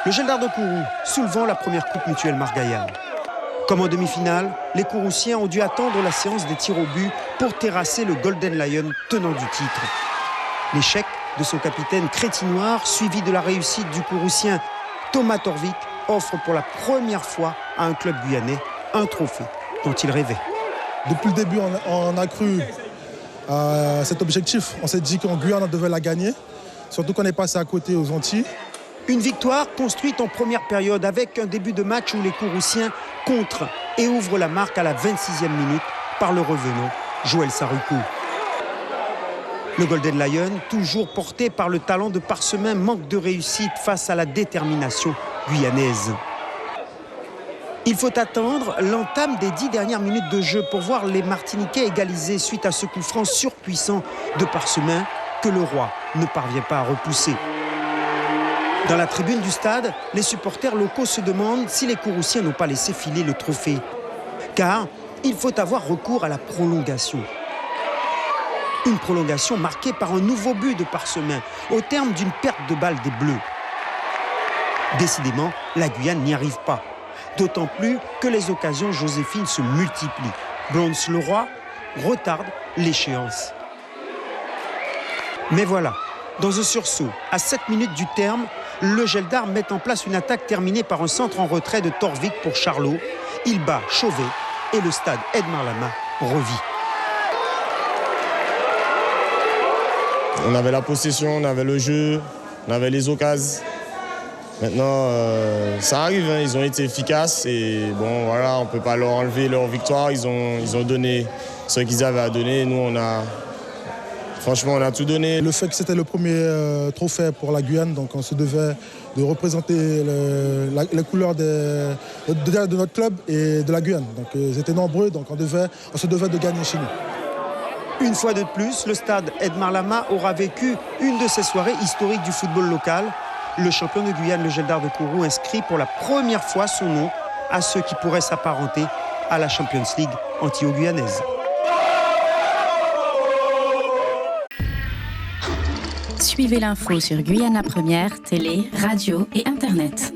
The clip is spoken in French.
Le Geldar de Kourou soulevant la première coupe mutuelle Margaillard. Comme en demi-finale, les Kouroussiens ont dû attendre la séance des tirs au but pour terrasser le Golden Lion tenant du titre. L'échec de son capitaine crétinoir, suivi de la réussite du Kouroussien Thomas Torvik, offre pour la première fois à un club guyanais un trophée dont il rêvait. Depuis le début, on a cru à cet objectif. On s'est dit qu'en Guyane, on devait la gagner, surtout qu'on est passé à côté aux Antilles. Une victoire construite en première période avec un début de match où les Kouroussiens contrent et ouvrent la marque à la 26e minute par le revenant Joël Sarukou. Le Golden Lion, toujours porté par le talent de Parsemin, manque de réussite face à la détermination guyanaise. Il faut attendre l'entame des 10 dernières minutes de jeu pour voir les Martiniquais égaliser suite à ce coup franc surpuissant de Parsemin que le Roi ne parvient pas à repousser. Dans la tribune du stade, les supporters locaux se demandent si les Kouroussiens n'ont pas laissé filer le trophée. Car il faut avoir recours à la prolongation. Une prolongation marquée par un nouveau but de Parsemin, au terme d'une perte de balle des Bleus. Décidément, la Guyane n'y arrive pas. D'autant plus que les occasions joséphines se multiplient. Blondes-le-Roi retarde l'échéance. Mais voilà, dans un sursaut, à 7 minutes du terme, le Geldar met en place une attaque terminée par un centre en retrait de Torvik pour Charlot. Il bat Chauvet et le stade Edmar Lama revit. On avait la possession, on avait le jeu, on avait les occasions. Maintenant, ça arrive, hein, ils ont été efficaces et bon, voilà, on ne peut pas leur enlever leur victoire. Ils ont donné ce qu'ils avaient à donner. Nous, franchement, on a tout donné. Le fait que c'était le premier trophée pour la Guyane, donc on se devait de représenter les couleurs de notre club et de la Guyane. Donc ils étaient nombreux, donc on se devait de gagner chez nous. Une fois de plus, le stade Edmar Lama aura vécu une de ces soirées historiques du football local. Le champion de Guyane, le Geldar de Kourou, inscrit pour la première fois son nom à ce qui pourrait s'apparenter à la Champions League antillo-guyanaise. Suivez l'info sur Guyana Première, télé, radio et internet.